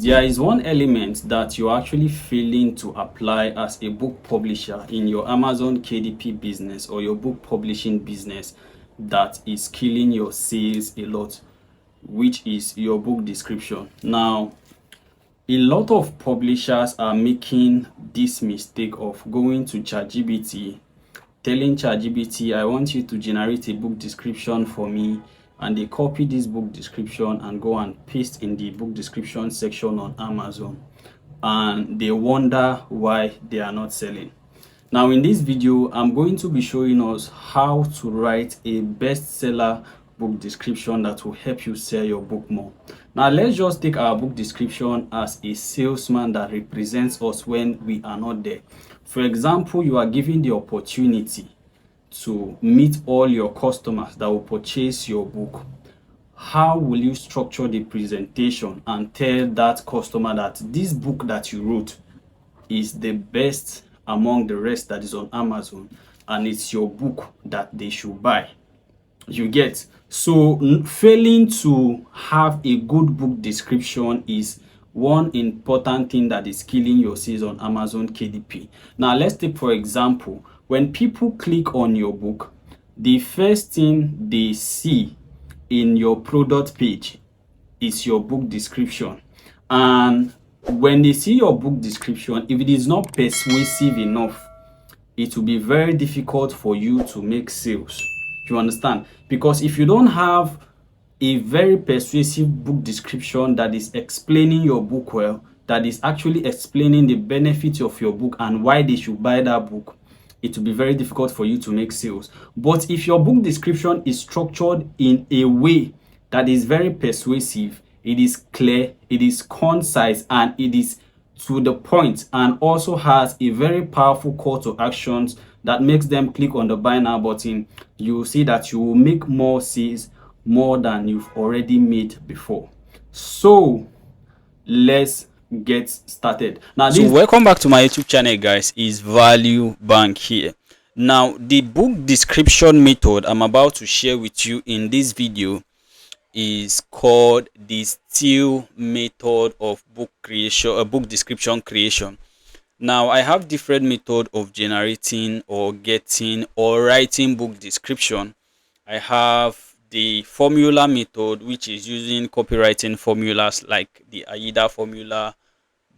There is one element that you're actually failing to apply as a book publisher in your Amazon KDP business or your book publishing business that is killing your sales a lot, which is your book description. Now, a lot of publishers are making this mistake of going to ChatGPT, telling ChatGPT, I want you to generate a book description for me, and they copy this book description and go and paste in the book description section on Amazon, and they wonder why they are not selling. Now in this video, I'm going to be showing us how to write a bestseller book description that will help you sell your book more. Now let's just take our book description as a salesman that represents us when we are not there. For example, you are given the opportunity to meet all your customers that will purchase your book. How will you structure the presentation and tell that customer that this book that you wrote is the best among the rest that is on Amazon, and it's your book that they should buy? You get? So failing to have a good book description is one important thing that is killing your sales on Amazon KDP. Now let's take for example, when people click on your book, the first thing they see in your product page is your book description. And when they see your book description, if it is not persuasive enough, it will be very difficult for you to make sales. You understand? Because if you don't have a very persuasive book description that is explaining your book well, that is actually explaining the benefits of your book and why they should buy that book, it will be very difficult for you to make sales. But if your book description is structured in a way that is very persuasive, it is clear, it is concise, and it is to the point, and also has a very powerful call to actions that makes them click on the buy now button, you will see that you will make more sales, more than you've already made before. So let's get started. Now So this welcome back to my YouTube channel, guys. Is Value Bank here. Now the book description method I'm about to share with you in this video is called the steal method of book creation, book description creation. Now I have different method of generating or getting or writing book description. I have the formula method, which is using copywriting formulas like the AIDA formula,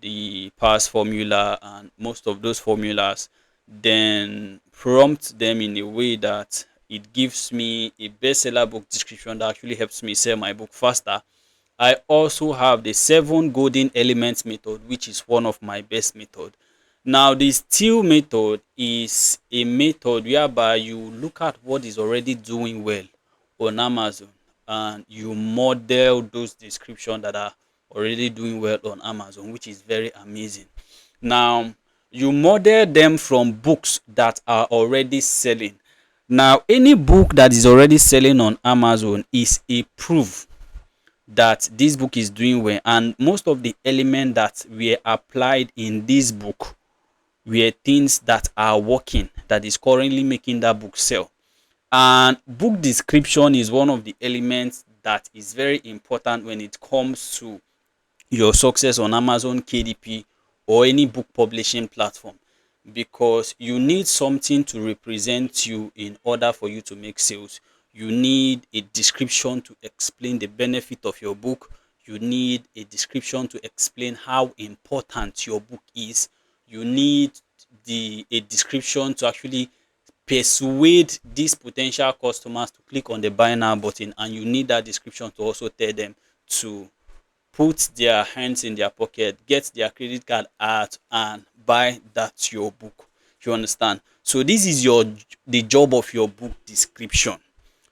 the pass formula, and most of those formulas, then prompt them in a way that it gives me a bestseller book description that actually helps me sell my book faster. I also have the 7 golden elements method, which is one of my best method. Now the steal method is a method whereby you look at what is already doing well on Amazon and you model those descriptions that are already doing well on Amazon, which is very amazing. Now you model them from books that are already selling. Now any book that is already selling on Amazon is a proof that this book is doing well, and most of the elements that were applied in this book were things that are working, that is currently making that book sell. And book description is one of the elements that is very important when it comes to your success on Amazon KDP or any book publishing platform, because you need something to represent you in order for you to make sales. You need a description to explain the benefit of your book. You need a description to explain how important your book is. You need a description to actually persuade these potential customers to click on the buy now button, and you need that description to also tell them to put their hands in their pocket, get their credit card out, and buy that your book. You understand? So this is the job of your book description,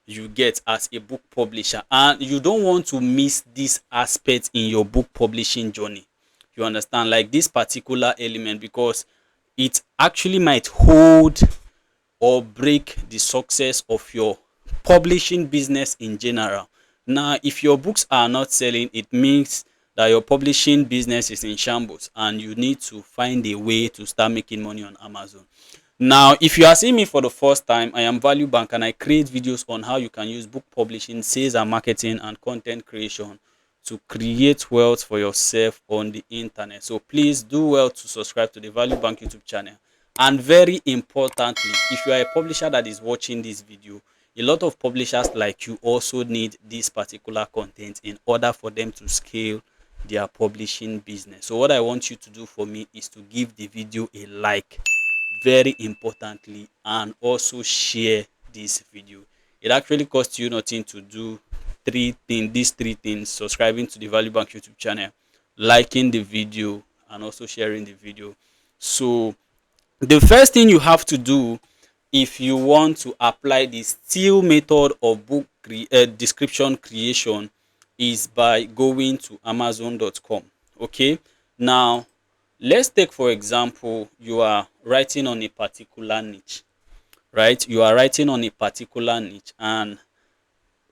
you get, as a book publisher, and you don't want to miss this aspect in your book publishing journey. You understand? Like this particular element, because it actually might hold or break the success of your publishing business in general. Now, if your books are not selling, it means that your publishing business is in shambles and you need to find a way to start making money on Amazon. Now, if you are seeing me for the first time, I am Value Bank and I create videos on how you can use book publishing, sales and marketing, and content creation to create wealth for yourself on the internet. So please do well to subscribe to the Value Bank YouTube channel. And very importantly, if you are a publisher that is watching this video, a lot of publishers like you also need this particular content in order for them to scale their publishing business. So what I want you to do for me is to give the video a like, very importantly, and also share this video. It actually costs you nothing to do these three things: subscribing to the Value Bank YouTube channel, liking the video, and also sharing the video. So the first thing you have to do if you want to apply the steal method of description creation is by going to amazon.com. Okay, now let's take for example you are writing on a particular niche, right? You are writing on a particular niche, and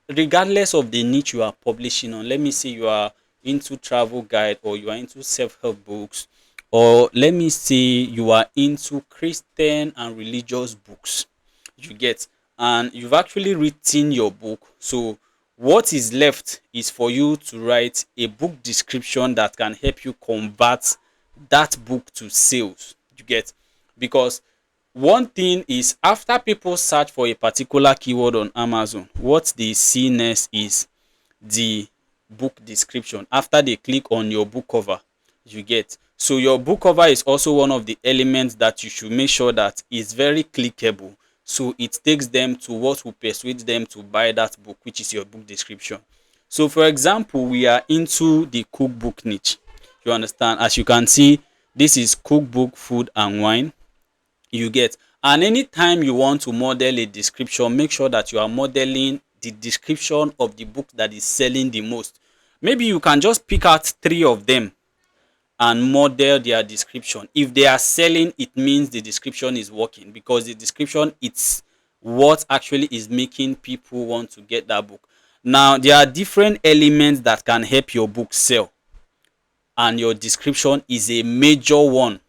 regardless of the niche you are publishing on, let me say you are into travel guide, or you are into self-help books, or let me say you are into Christian and religious books, you get, and you've actually written your book. So what is left is for you to write a book description that can help you convert that book to sales, you get. Because one thing is, after people search for a particular keyword on Amazon, what they see next is the book description after they click on your book cover, you get. So your book cover is also one of the elements that you should make sure that is very clickable, so it takes them to what will persuade them to buy that book, which is your book description. So for example, we are into the cookbook niche, you understand. As you can see, this is cookbook, food and wine, you get. And anytime you want to model a description, make sure that you are modeling the description of the book that is selling the most. Maybe you can just pick out 3 of them and model their description. If they are selling, it means the description is working, because the description, it's what actually is making people want to get that book. Now there are different elements that can help your book sell, and your description is a major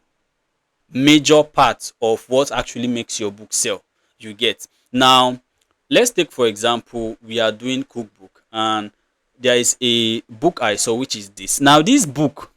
part of what actually makes your book sell, you get. Now let's take for example, we are doing cookbook, and there is a book I saw, which is this. Now this book,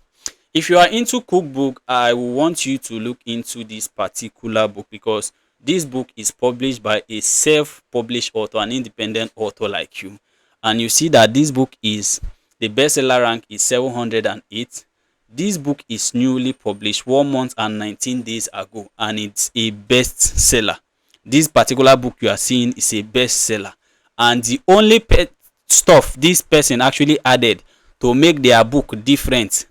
if you are into cookbook, I will want you to look into this particular book, because this book is published by a self-published author, an independent author like you. And you see that this book is, the bestseller rank is 708. This book is newly published 1 month and 19 days ago, and it's a bestseller. This particular book you are seeing is a bestseller, and the only stuff this person actually added to make their book different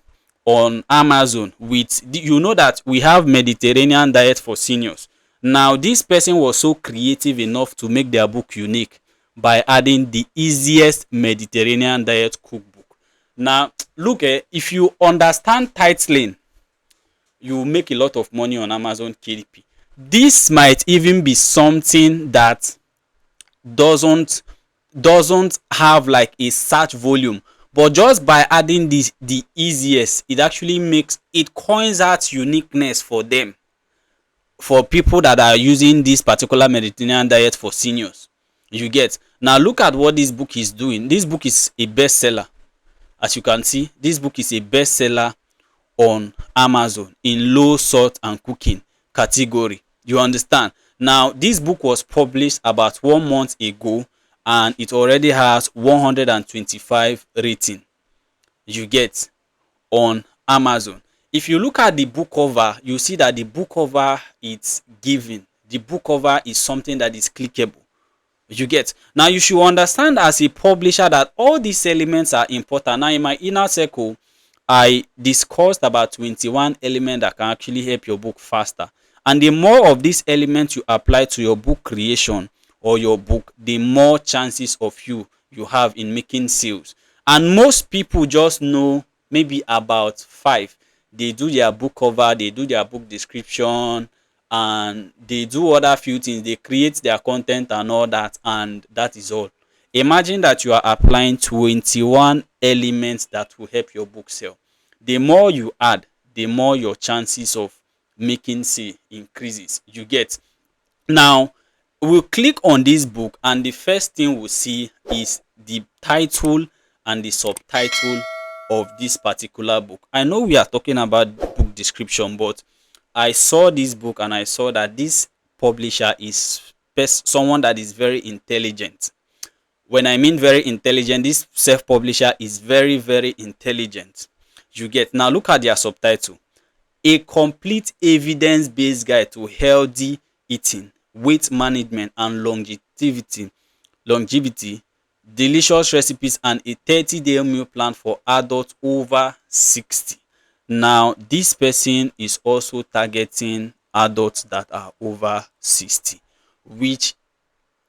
on Amazon, with you know that we have Mediterranean diet for seniors. Now this person was so creative enough to make their book unique by adding the easiest Mediterranean diet cookbook. Now look, if you understand titling, you will make a lot of money on Amazon KDP. This might even be something that doesn't have like a search volume, but just by adding this, the easiest, it actually makes it, coins out uniqueness for them, for people that are using this particular Mediterranean diet for seniors, you get. Now look at what this book is doing. This book is a bestseller. As you can see, this book is a bestseller on Amazon in low salt and cooking category, you understand. Now this book was published about 1 month ago, and it already has 125 rating, you get, on Amazon. If you look at the book cover, you see that the book cover is giving. The book cover is something that is clickable, you get. Now you should understand as a publisher that all these elements are important. Now in my inner circle, I discussed about 21 elements that can actually help your book faster. And the more of these elements you apply to your book creation or your book, the more chances of you have in making sales. And most people just know maybe about 5. They do their book cover, they do their book description, and they do other few things. They create their content and all that, and that is all. Imagine that you are applying 21 elements that will help your book sell. The more you add, the more your chances of making sale increases, you get. Now we'll click on this book, and the first thing we'll see is the title and the subtitle of this particular book. I know we are talking about book description, but I saw this book and I saw that this publisher is someone that is very intelligent. When I mean very intelligent, this self-publisher is very, very intelligent. You get. Now look at their subtitle: a complete evidence-based guide to healthy eating, weight management and longevity, delicious recipes and a 30-day meal plan for adults over 60. Now this person is also targeting adults that are over 60, which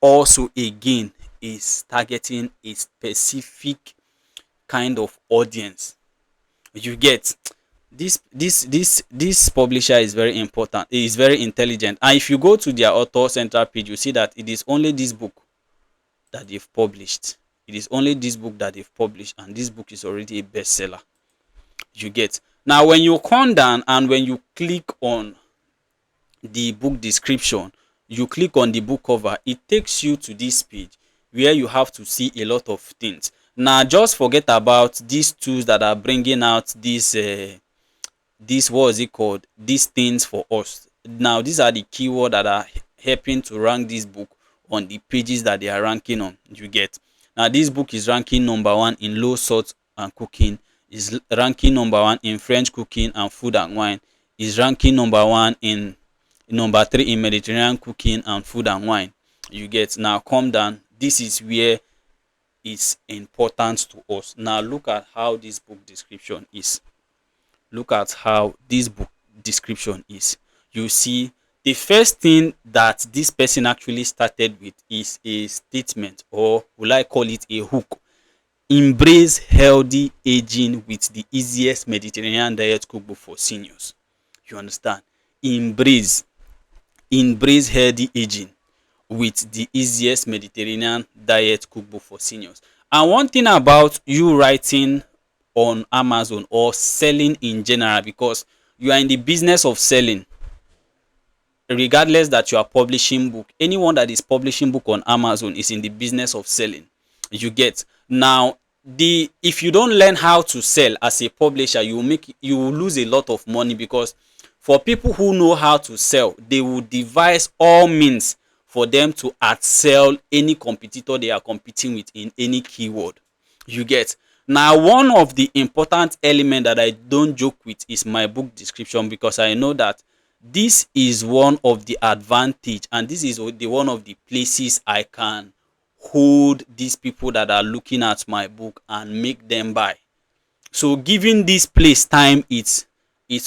also again is targeting a specific kind of audience. You get. This publisher is very important. It is very intelligent, and if you go to their author central page, you see that it is only this book that they've published. It is only this book that they've published, and this book is already a bestseller. You get. Now when you come down and when you click on the book description, you click on the book cover, it takes you to this page where you have to see a lot of things. Now just forget about these tools that are bringing out this what is it called, these things for us. Now these are the keywords that are helping to rank this book on the pages that they are ranking on. You get. Now this book is ranking number 1 in low salt and cooking, is ranking number 1 in French cooking and food and wine, is ranking number 1 in number 3 in Mediterranean cooking and food and wine. You get. Now come down, this is where it's important to us. Now look at how this book description is. Look at how this book description is. You see, the first thing that this person actually started with is a statement, or will I call it a hook: embrace healthy aging with the easiest Mediterranean diet cookbook for seniors. You understand? Embrace healthy aging with the easiest Mediterranean diet cookbook for seniors. And one thing about you writing on Amazon or selling in general, because you are in the business of selling, regardless that you are publishing book, anyone that is publishing book on Amazon is in the business of selling. You get. Now if you don't learn how to sell as a publisher, you will lose a lot of money, because for people who know how to sell, they will devise all means for them to outsell any competitor they are competing with in any keyword. You get. Now one of the important elements that I don't joke with is my book description, because I know that this is one of the advantage, and this is the one of the places I can hold these people that are looking at my book and make them buy. So giving this place time, it's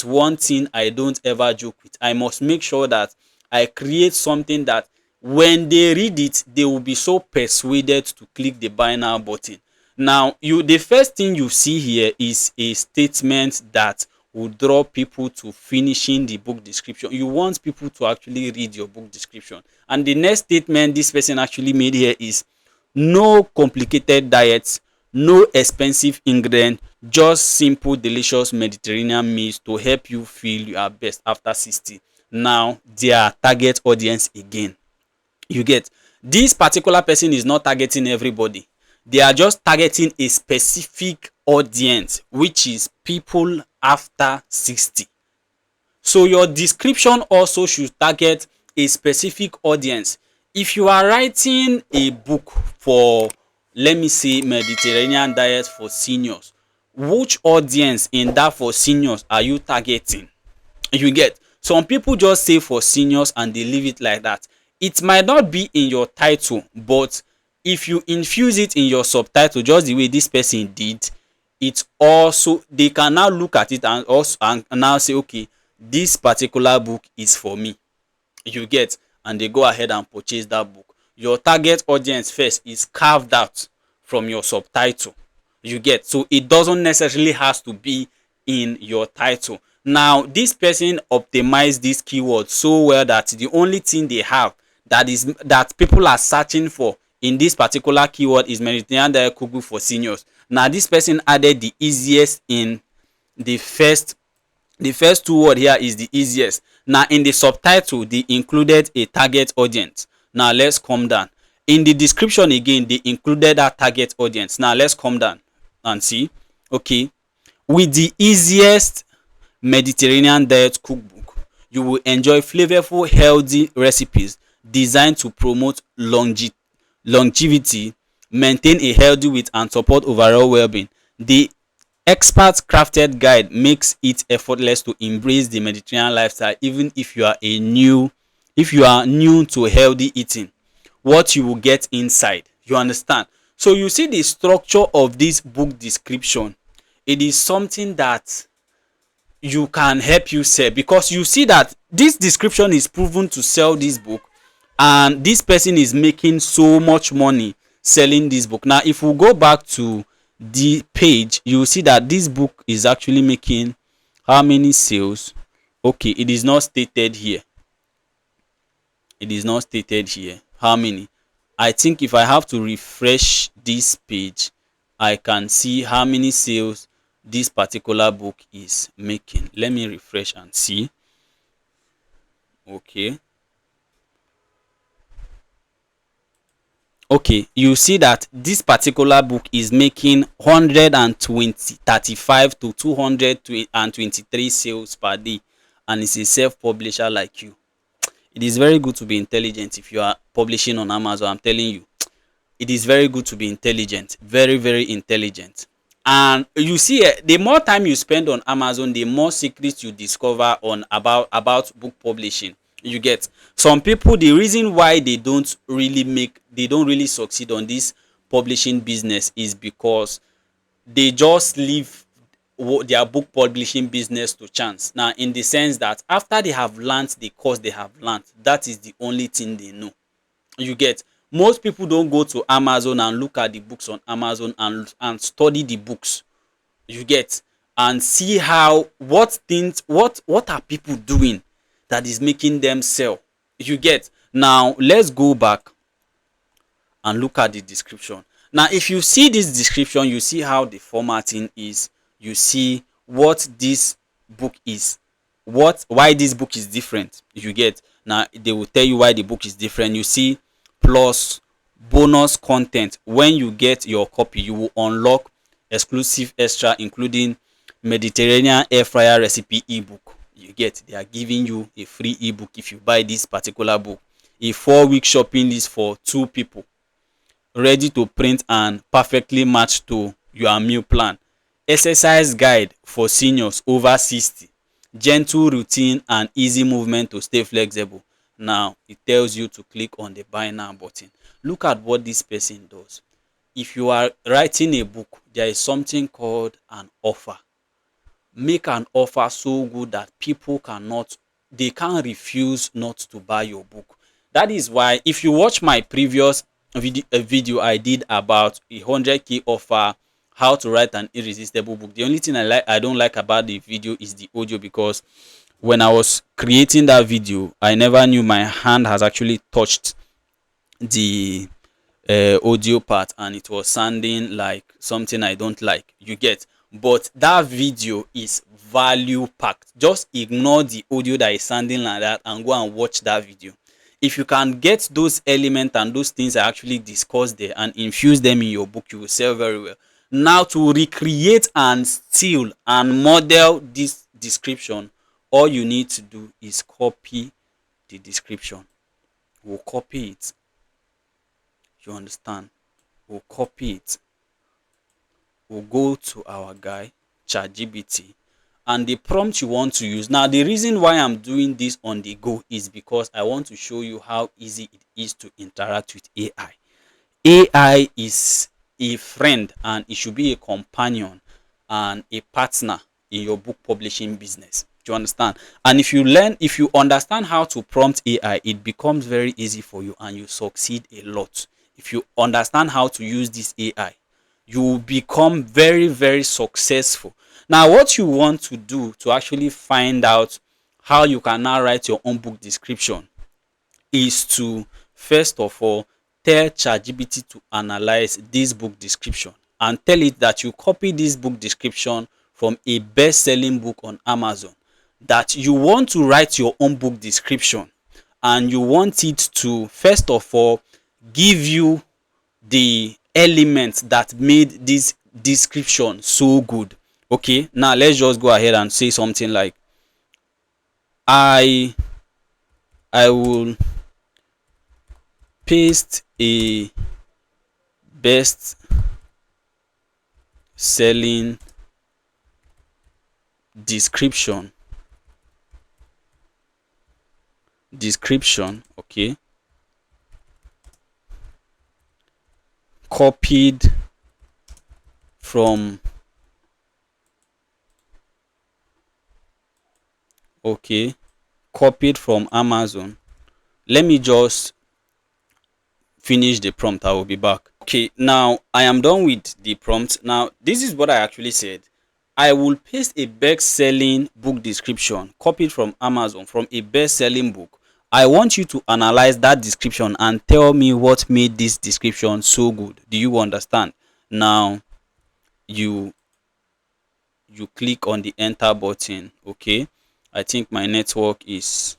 one thing I don't ever joke with. I must make sure that I create something that when they read it, they will be so persuaded to click the buy now button. Now the first thing you see here is a statement that will draw people to finishing the book description. You want people to actually read your book description. And the next statement this person actually made here is: no complicated diets, no expensive ingredient, just simple delicious Mediterranean meals to help you feel your best after 60. Now their target audience again. You get. This particular person is not targeting everybody. They are just targeting a specific audience, which is people after 60. So your description also should target a specific audience. If you are writing a book for, let me say, Mediterranean diet for seniors, which audience in that for seniors are you targeting? You get. Some people just say for seniors and they leave it like that. It might not be in your title, but if you infuse it in your subtitle just the way this person did, it also, they can now look at it and also and now say, okay, this particular book is for me. You get. And they go ahead and purchase that book. Your target audience first is carved out from your subtitle. You get. So it doesn't necessarily has to be in your title. Now this person optimized this keyword so well that the only thing they have that people are searching for in this particular keyword is Mediterranean diet cookbook for seniors. Now this person added the easiest in the first two word here is the easiest. Now in the subtitle they included a target audience. Now let's come down. In the description again they included that target audience. Now let's come down and see. Okay, With the easiest Mediterranean diet cookbook, you will enjoy flavorful, healthy recipes designed to promote longevity, maintain a healthy weight, and support overall well-being. The expert crafted guide makes it effortless to embrace the Mediterranean lifestyle, even if you are new to healthy eating. What you will get inside, you understand? So you see the structure of this book description. It is something that you can help you sell, because you see that this description is proven to sell this book, and this person is making so much money selling this book. Now if we go back to the page, you will see that this book is actually making how many sales. Okay, it is not stated here. It is not stated here how many. I think if I have to refresh this page, I can see how many sales this particular book is making. Let me refresh and see. Okay. Okay, you see that this particular book is making 135 to 223 sales per day, and it's a self-publisher like you. It is very good to be intelligent if you are publishing on Amazon. I'm telling you, it is very good to be intelligent, very very intelligent. And you see, the more time you spend on Amazon, the more secrets you discover on about book publishing. You get, some people, the reason why they don't really succeed on this publishing business is because they just leave their book publishing business to chance. Now, in the sense that after they have learned the course they have learned, that is the only thing they know. You get, most people don't go to Amazon and look at the books on Amazon and study the books. You get, and see how, what things, what are people doing that is making them sell. You get. Now let's go back and look at the description. Now if you see this description, you see how the formatting is, you see what this book is, why this book is different. You get. Now they will tell you why the book is different. You see, plus bonus content. When you get your copy, you will unlock exclusive extra, including Mediterranean air fryer recipe ebook. You get, they are giving you a free ebook if you buy this particular book. A 4-week shopping list for 2 people, ready to print and perfectly matched to your meal plan. Exercise guide for seniors over 60. Gentle routine and easy movement to stay flexible. Now it tells you to click on the buy now button. Look at what this person does. If you are writing a book, there is something called an offer. Make an offer so good that people they can't refuse not to buy your book. That is why if you watch my previous video I did about a 100k offer, how to write an irresistible book. The only thing I don't like about the video is the audio, because when I was creating that video, I never knew my hand has actually touched the audio part, and it was sounding like something I don't like. You get. But that video is value packed. Just ignore the audio that is sounding like that and go and watch that video. If you can get those elements and those things I actually discussed there and infuse them in your book, you will sell very well. Now to recreate and steal and model this description, all you need to do is copy the description. We'll copy it. You understand? We'll copy it. We'll go to our guy ChatGPT, and the prompt you want to use. Now the reason why I'm doing this on the go is because I want to show you how easy it is to interact with AI. AI is a friend, and it should be a companion and a partner in your book publishing business. Do you understand? And if you understand how to prompt AI, it becomes very easy for you and you succeed a lot. If you understand how to use this AI, you will become very very successful. Now what you want to do to actually find out how you can now write your own book description is to first of all tell ChatGPT to analyze this book description, and tell it that you copy this book description from a best-selling book on Amazon, that you want to write your own book description, and you want it to first of all give you the elements that made this description so good. Okay, now let's just go ahead and say something like I will paste a best selling description. Okay, copied from okay copied from Amazon. Let me just finish the prompt. I will be back. Okay, now I am done with the prompt. Now this is what I actually said. I will paste a best-selling book description copied from Amazon from a best-selling book. I want you to analyze that description and tell me what made this description so good. Do you understand? Now you click on the enter button. Okay, I think my network is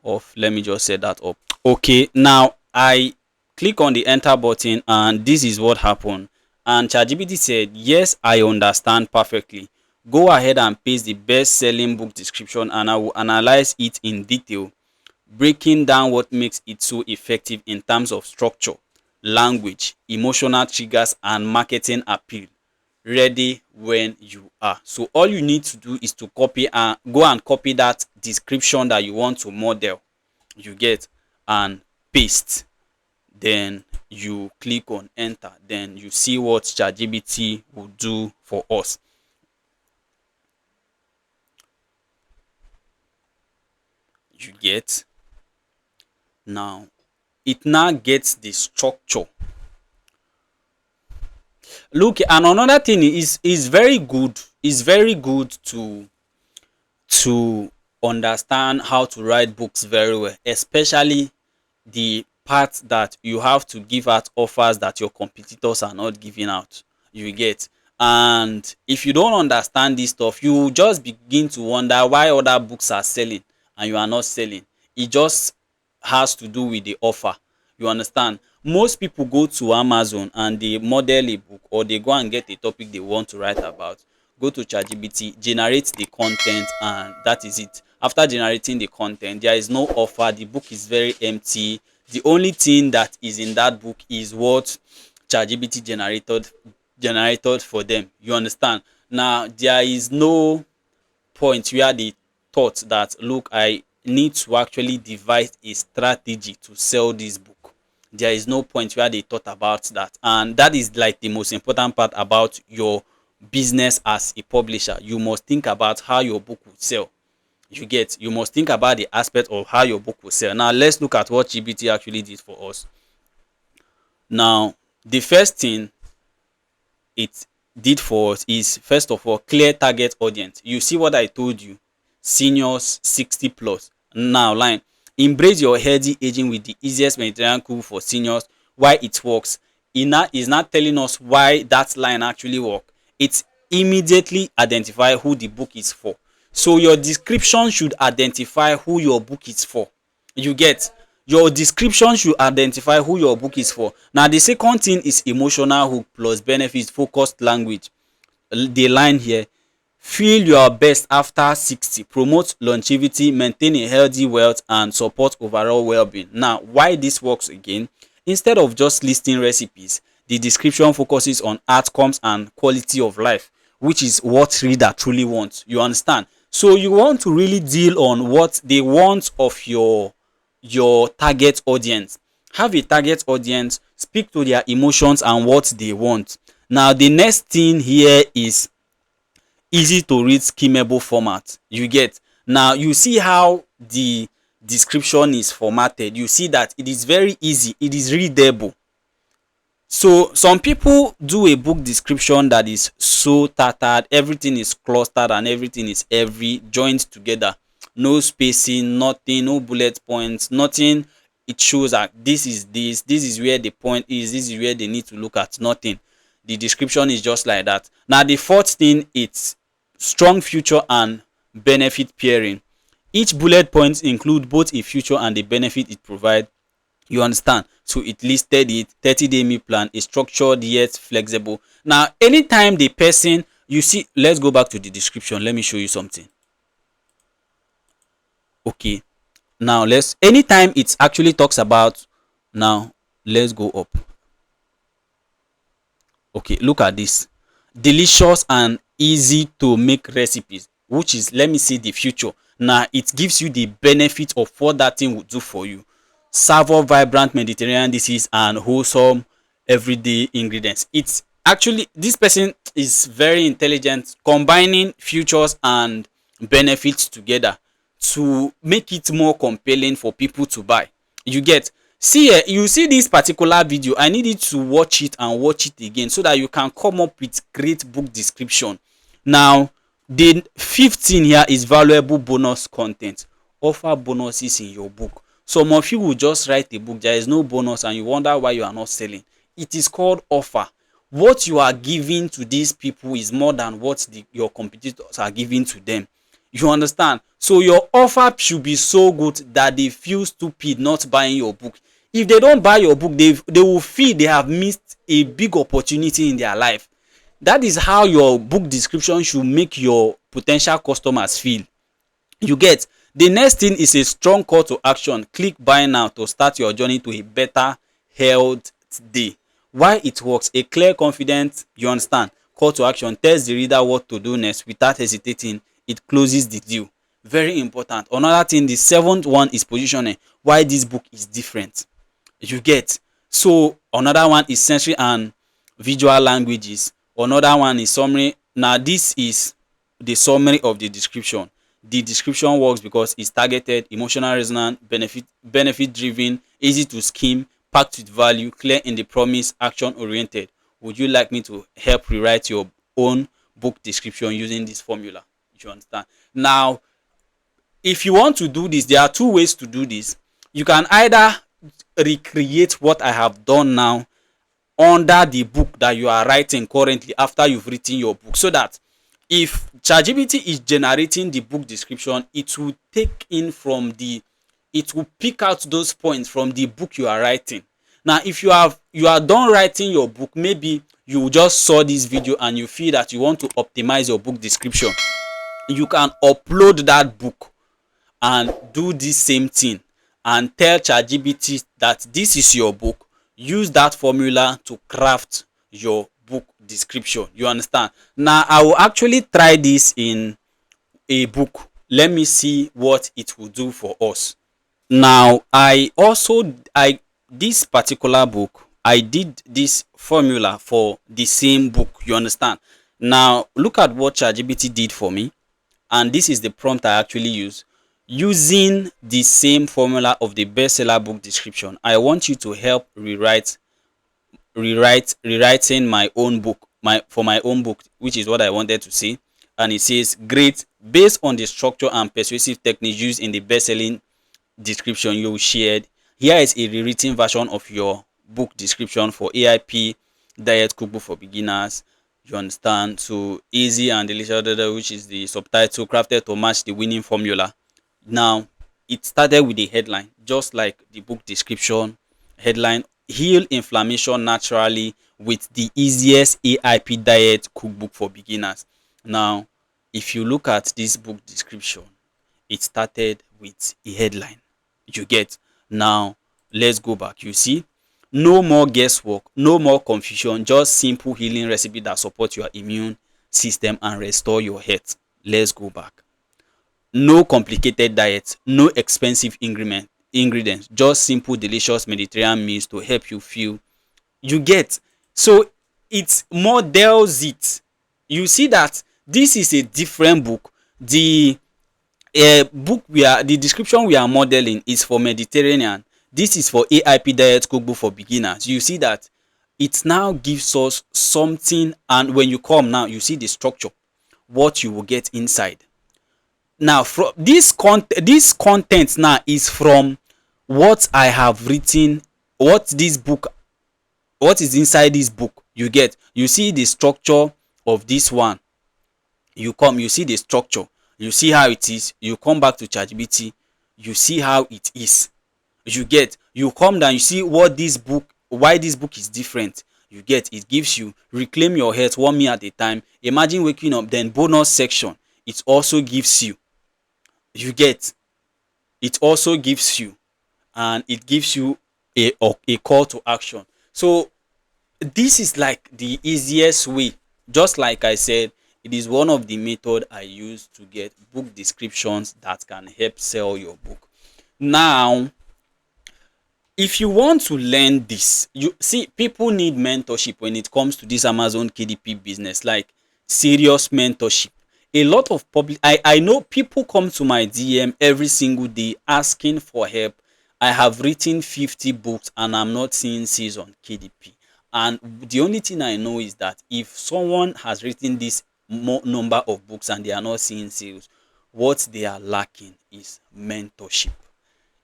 off. Let me just set that up. Okay, now I click on the enter button and this is what happened. And ChatGPT said, yes, I understand perfectly. Go ahead and paste the best selling book description and I will analyze it in detail, breaking down what makes it so effective in terms of structure, language, emotional triggers, and marketing appeal. Ready when you are. So all you need to do is to copy and go and copy that description that you want to model, you get, and paste. Then you click on enter. Then you see what ChatGPT will do for us. You get. Now it now gets the structure. Look, and another thing is very good. It's very good to understand how to write books very well, especially the part that you have to give out offers that your competitors are not giving out, you get. And if you don't understand this stuff, you just begin to wonder why other books are selling and you are not selling. It just has to do with the offer, you understand. Most people go to Amazon and they model a book, or they go and get a topic they want to write about, go to ChatGPT, generate the content, and that is it. After generating the content, there is no offer. The book is very empty. The only thing that is in that book is what ChatGPT generated for them. You understand? Now there is no point where they thought that, look, I need to actually devise a strategy to sell this book. There is no point where they thought about that. And that is like the most important part about your business as a publisher. You must think about how your book will sell. You get, you must think about the aspect of how your book will sell. Now let's look at what GPT actually did for us. Now the first thing it did for us is, first of all, clear target audience. You see what I told you, seniors 60 plus. Now line, embrace your healthy aging with the easiest Mediterranean cool for seniors. Why it works, is not telling us why that line actually work. It immediately identify who the book is for. So your description should identify who your book is for. You get, your description should identify who your book is for. Now the second thing is emotional hook plus benefits focused language. The line here, feel your best after 60, promote longevity, maintain a healthy wealth, and support overall well-being. Now why this works again, instead of just listing recipes, the description focuses on outcomes and quality of life, which is what reader truly wants. You understand? So you want to really deal on what they want of your target audience. Have a target audience, speak to their emotions and what they want. Now the next thing here is easy to read, skimmable format. You get, now you see how the description is formatted. You see that it is very easy, it is readable. So some people do a book description that is so tattered, everything is clustered and everything is every joined together, no spacing, nothing, no bullet points, nothing. It shows that this is where the point is, this is where they need to look at, nothing. The description is just like that. Now the fourth thing, it's strong future and benefit pairing. Each bullet point include both a future and the benefit it provides. You understand? So it listed it, 30-day meal plan, is structured yet flexible. Now anytime the person You see, let's go back to the description. Let me show you something. Okay, now let's, anytime it actually talks about, now let's go up. Okay, look at this. Delicious and easy to make recipes, which is, let me see the future. Now it gives you the benefit of what that thing will do for you. Savor vibrant Mediterranean dishes and wholesome everyday ingredients. It's actually, this person is very intelligent, combining futures and benefits together to make it more compelling for people to buy. You get, see you see this particular video, I need you to watch it and watch it again so that you can come up with great book description. Now the 15 here is valuable bonus content. Offer bonuses in your book. Some of you will just write a book, there is no bonus, and you wonder why you are not selling. It is called offer. What you are giving to these people is more than what your competitors are giving to them. You understand? So your offer should be so good that they feel stupid not buying your book. If they don't buy your book, they will feel they have missed a big opportunity in their life. That is how your book description should make your potential customers feel. You get, the next thing is a strong call to action. Click buy now to start your journey to a better health day. Why it works? A clear, confident, you understand, call to action tells the reader what to do next without hesitating. It closes the deal. Very important. Another thing, the seventh one is positioning. Why this book is different. You get, so another one is sensory and visual languages. Another one is summary. Now this is the summary of the description. The description works because it's targeted, emotional resonant, benefit driven, easy to skim, packed with value, clear in the promise, action oriented. Would you like me to help rewrite your own book description using this formula? You understand? Now if you want to do this, there are two ways to do this. You can either recreate what I have done now under the book that you are writing currently after you've written your book, so that if ChatGPT is generating the book description, it will take in from the, it will pick out those points from the book you are writing. Now if you are done writing your book, maybe you just saw this video and you feel that you want to optimize your book description, you can upload that book and do this same thing and tell ChatGPT that this is your book. Use that formula to craft your book description. You understand? Now I will actually try this in a book. Let me see what it will do for us. Now this particular book, I did this formula for the same book. You understand? Now look at what ChatGPT did for me, and this is the prompt I actually use. Using the same formula of the bestseller book description, I want you to help rewriting my own book, for my own book, which is what I wanted to say. And it says, great, based on the structure and persuasive techniques used in the best-selling description you shared, here is a rewritten version of your book description for AIP diet cookbook for beginners. You understand? So easy and delicious, which is the subtitle, crafted to match the winning formula. Now it started with the headline, just like the book description headline: heal inflammation naturally with the easiest AIP diet cookbook for beginners. Now if you look at this book description, it started with a headline. You get? Now let's go back. You see, no more guesswork, no more confusion, just simple healing recipe that support your immune system and restore your health. Let's go back. No complicated diet, no expensive ingredients, just simple delicious Mediterranean meals to help you feel. You get? So it models it. You see that this is a different book. The the description we are modeling is for Mediterranean. This is for AIP diet cookbook for beginners. You see that it now gives us something, and when you come now, you see the structure, what you will get inside. Now from this content now is from what I have written, what is inside this book. You get? You see the structure of this one. You come, you see the structure, you see how it is, you come back to ChatGPT, you see how it is. You get? You come down, you see what this book, why this book is different. You get, it gives you reclaim your health 1 meal at a time. Imagine waking up, then bonus section. It also gives you. You get, it also gives you, and it gives you a call to action. So this is like the easiest way. Just like I said, it is one of the method I use to get book descriptions that can help sell your book. Now, if you want to learn this, you see, people need mentorship when it comes to this Amazon KDP business, like serious mentorship. A lot of public, I know people come to my DM every single day asking for help. I have written 50 books and I'm not seeing sales on KDP. And the only thing I know is that if someone has written this number of books and they are not seeing sales, what they are lacking is mentorship.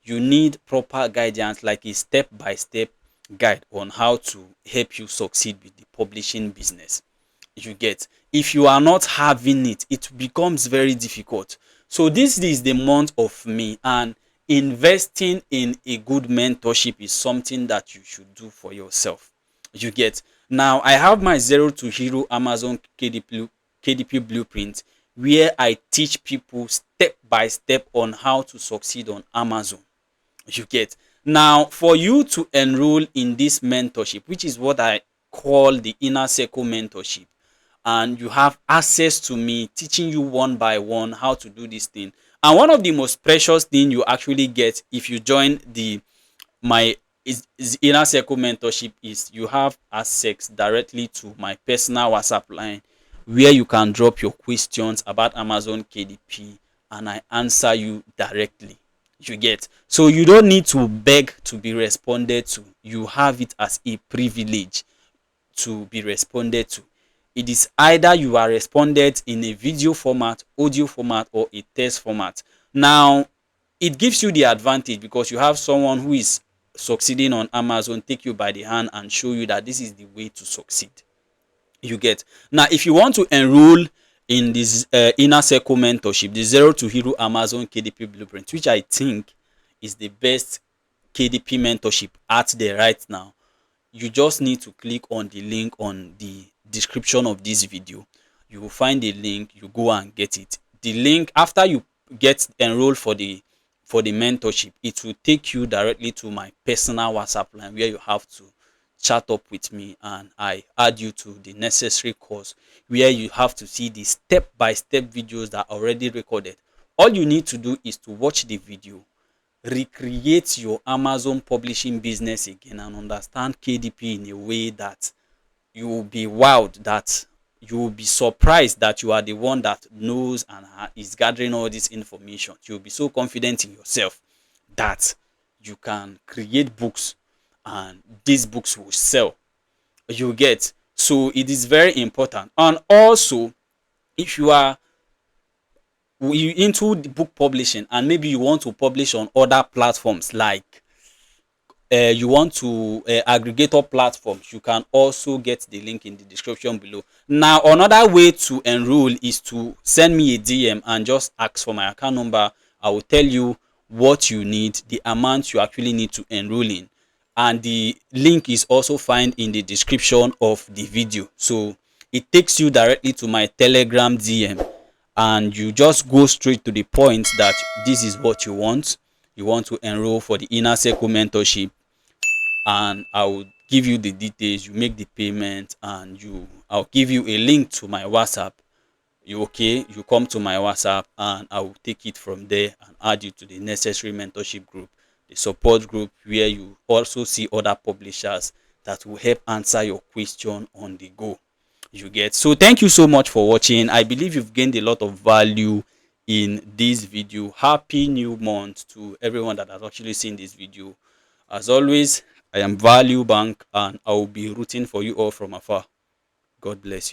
You need proper guidance, like a step by step guide on how to help you succeed with the publishing business. You get, if you are not having it, it becomes very difficult. So this is the month of May, and investing in a good mentorship is something that you should do for yourself. You get, now I have my zero to hero Amazon KDP blueprint, where I teach people step by step on how to succeed on Amazon. You get, now for you to enroll in this mentorship, which is what I call the inner circle mentorship, and you have access to me teaching you one by one how to do this thing. And one of the most precious thing you actually get if you join the my is inner circle mentorship is you have access directly to my personal WhatsApp line, where you can drop your questions about Amazon KDP and I answer you directly. You get, so you don't need to beg to be responded to. You have it as a privilege to be responded to. It is either you are responded in a video format, audio format, or a text format. Now, it gives you the advantage because you have someone who is succeeding on Amazon take you by the hand and show you that this is the way to succeed. You get, now if you want to enroll in this inner circle mentorship, the zero to hero Amazon KDP blueprint, which I think is the best KDP mentorship out there right now, you just need to click on the link on the description of this video. You will find a link, you go and get it. The link, after you get enrolled for the mentorship, it will take you directly to my personal WhatsApp line, where you have to chat up with me and I add you to the necessary course, where you have to see the step by step videos that are already recorded. All you need to do is to watch the video, recreate your Amazon publishing business again, and understand KDP in a way that you will be wowed, that you will be surprised that you are the one that knows and is gathering all this information. You will be so confident in yourself that you can create books and these books will sell. You get, so it is very important. And also, if you are into the book publishing and maybe you want to publish on other platforms, like you want to aggregator platforms, you can also get the link in the description below. Now, another way to enroll is to send me a DM and just ask for my account number. I will tell you what you need, the amount you actually need to enroll in, and the link is also found in the description of the video. So it takes you directly to my Telegram DM, and you just go straight to the point that this is what you want. You want to enroll for the inner circle mentorship, and I will give you the details. You make the payment, and I'll give you a link to my WhatsApp. You come to my WhatsApp and I will take it from there and add you to the necessary mentorship group, the support group, where you also see other publishers that will help answer your question on the go. You get, so thank you so much for watching. I believe you've gained a lot of value in this video. Happy new month to everyone that has actually seen this video. As always, I am ValueBank and I will be rooting for you all from afar. God bless you.